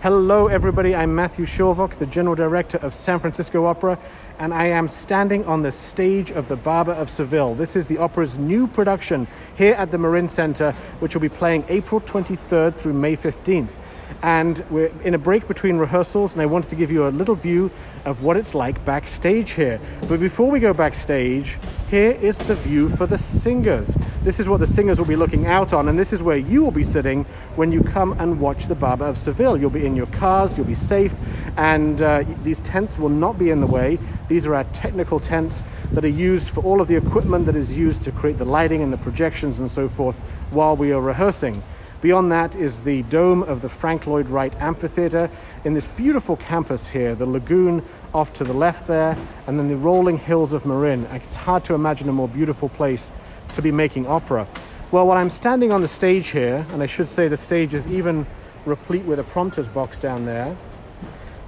Hello everybody, I'm Matthew Shilvock, the General Director of San Francisco Opera, and I am standing on the stage of the Barber of Seville. This is the opera's new production here at the Marin Center, which will be playing April 23rd through May 15th. And we're in a break between rehearsals, and I wanted to give you a little view of what it's like backstage here. But before we go backstage, here is the view for the singers. This is what the singers will be looking out on, and this is where you will be sitting when you come and watch the Barber of Seville. You'll be in your cars, you'll be safe, and these tents will not be in the way. These are our technical tents that are used for all of the equipment that is used to create the lighting and the projections and so forth while we are rehearsing. Beyond that is the dome of the Frank Lloyd Wright Amphitheater in this beautiful campus here, the lagoon off to the left there, and then the rolling hills of Marin. It's hard to imagine a more beautiful place to be making opera. Well, while I'm standing on the stage here, and I should say the stage is even replete with a prompter's box down there,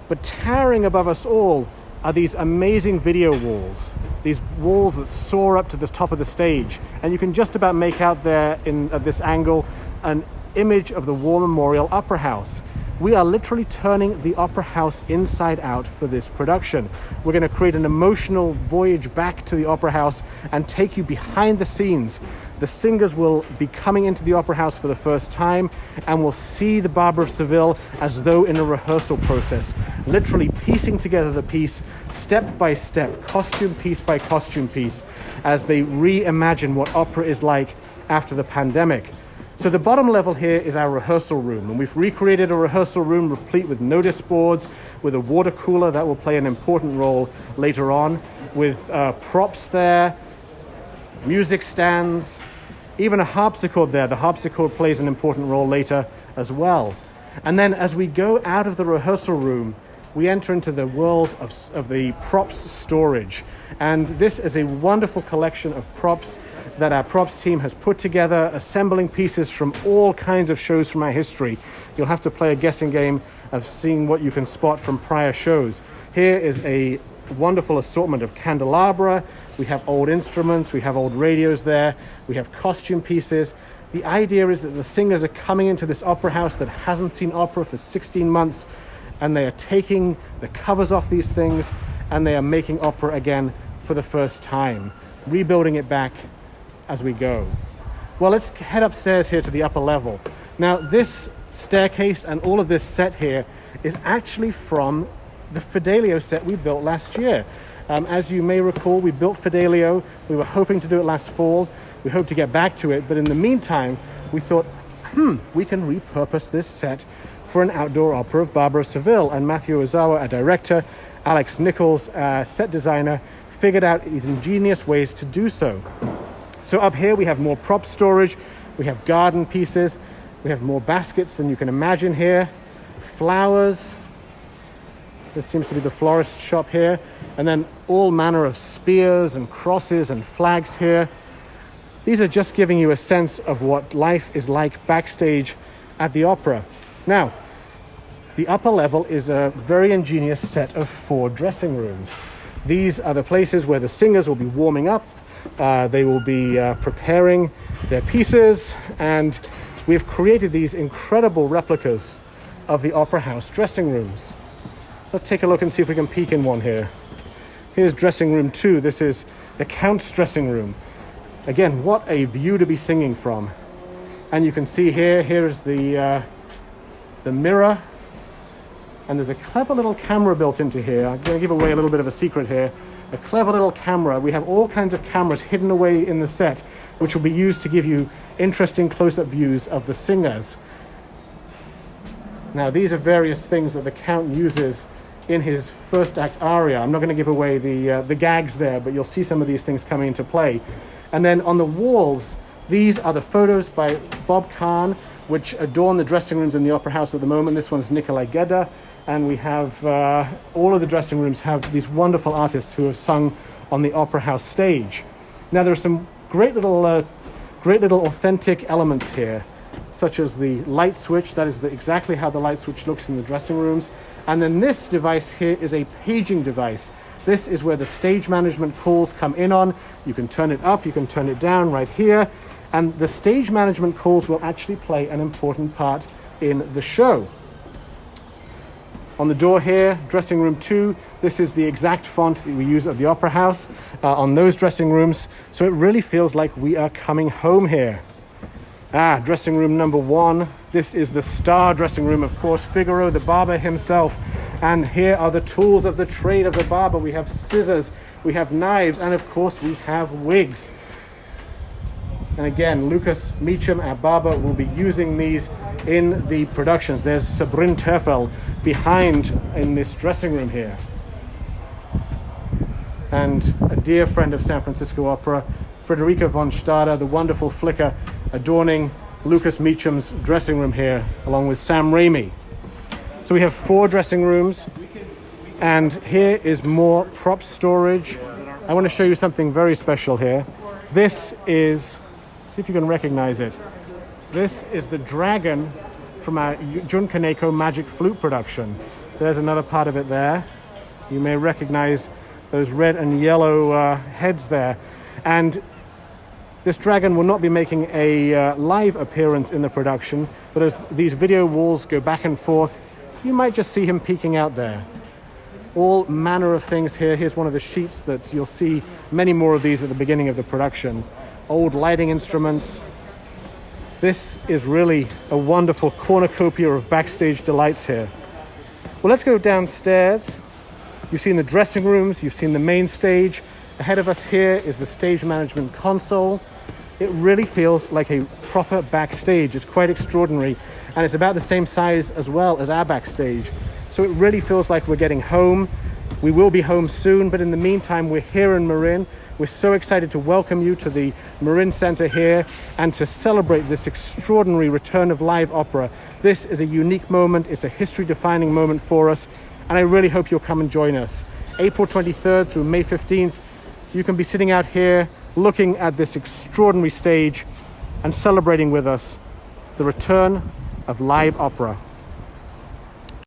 but towering above us all are these amazing video walls, these walls that soar up to the top of the stage, and you can just about make out there at this angle an image of the War Memorial Opera House. We are literally turning the Opera House inside out for this production. We're going to create an emotional voyage back to the Opera House and take you behind the scenes. The singers will be coming into the Opera House for the first time and will see the Barber of Seville as though in a rehearsal process, literally piecing together the piece step by step, costume piece by costume piece, as they reimagine what opera is like after the pandemic. So the bottom level here is our rehearsal room, and we've recreated a rehearsal room replete with notice boards, with a water cooler that will play an important role later on, with props there, music stands, even a harpsichord there. The harpsichord plays an important role later as well. And then as we go out of the rehearsal room, we enter into the world of the props storage. And this is a wonderful collection of props that our props team has put together, assembling pieces from all kinds of shows from our history. You'll have to play a guessing game of seeing what you can spot from prior shows. Here is a wonderful assortment of candelabra. We have old instruments, we have old radios there, we have costume pieces. The idea is that the singers are coming into this opera house that hasn't seen opera for 16 months, and they are taking the covers off these things and they are making opera again for the first time, rebuilding it back as we go. Well, let's head upstairs here to the upper level. Now, this staircase and all of this set here is actually from the Fidelio set we built last year. As you may recall, we built Fidelio. We were hoping to do it last fall. We hope to get back to it, but in the meantime, we thought, we can repurpose this set for an outdoor opera of Barber of Seville. And Matthew Ozawa, our director, Alex Nichols, set designer, figured out these ingenious ways to do so. So up here we have more prop storage, we have garden pieces, we have more baskets than you can imagine here, flowers. This seems to be the florist shop here, and then all manner of spears and crosses and flags here. These are just giving you a sense of what life is like backstage at the opera. Now, the upper level is a very ingenious set of 4 dressing rooms. These are the places where the singers will be warming up. They will be preparing their pieces, and we've created these incredible replicas of the opera house dressing rooms. Let's take a look and see if we can peek in one here. Here's dressing room 2. This is the Count's dressing room. Again, what a view to be singing from. And you can see here's the mirror, and there's a clever little camera built into here. I'm going to give away a little bit of a secret here. A clever little camera. We have all kinds of cameras hidden away in the set, which will be used to give you interesting close-up views of the singers. Now, these are various things that the Count uses in his first act aria. I'm not going to give away the gags there, but you'll see some of these things coming into play. And then on the walls, these are the photos by Bob Kahn, which adorn the dressing rooms in the Opera House at the moment. This one's Nikolai Gedda, and we have all of the dressing rooms have these wonderful artists who have sung on the Opera House stage. Now, there are some great little authentic elements here, such as the light switch. That is exactly how the light switch looks in the dressing rooms. And then this device here is a paging device. This is where the stage management calls come in on. You can turn it up, you can turn it down right here. And the stage management calls will actually play an important part in the show. On the door here, dressing room 2, this is the exact font that we use at the Opera House on those dressing rooms. So it really feels like we are coming home here. Dressing room number 1. This is the star dressing room, of course, Figaro, the barber himself. And here are the tools of the trade of the barber. We have scissors, we have knives, and of course we have wigs. And again, Lucas Meacham, our barber, will be using these in the productions. There's Sabrin Terfel behind in this dressing room here. And a dear friend of San Francisco Opera, Frederica von Stade, the wonderful flicker, adorning Lucas Meacham's dressing room here, along with Sam Raimi. So we have 4 dressing rooms, and here is more prop storage. I want to show you something very special here. This is, see if you can recognize it. This is the dragon from our Jun Kaneko Magic Flute production. There's another part of it there. You may recognize those red and yellow heads there. And this dragon will not be making a live appearance in the production, but as these video walls go back and forth, you might just see him peeking out there. All manner of things here. Here's one of the sheets that you'll see many more of these at the beginning of the production. Old lighting instruments. This is really a wonderful cornucopia of backstage delights here. Well, let's go downstairs. You've seen the dressing rooms, you've seen the main stage. Ahead of us here is the stage management console. It really feels like a proper backstage. It's quite extraordinary, and it's about the same size as well as our backstage. So it really feels like we're getting home. We will be home soon, but in the meantime, we're here in Marin. We're so excited to welcome you to the Marin Center here and to celebrate this extraordinary return of live opera. This is a unique moment. It's a history-defining moment for us, and I really hope you'll come and join us. April 23rd through May 15th, you can be sitting out here looking at this extraordinary stage and celebrating with us the return of live opera.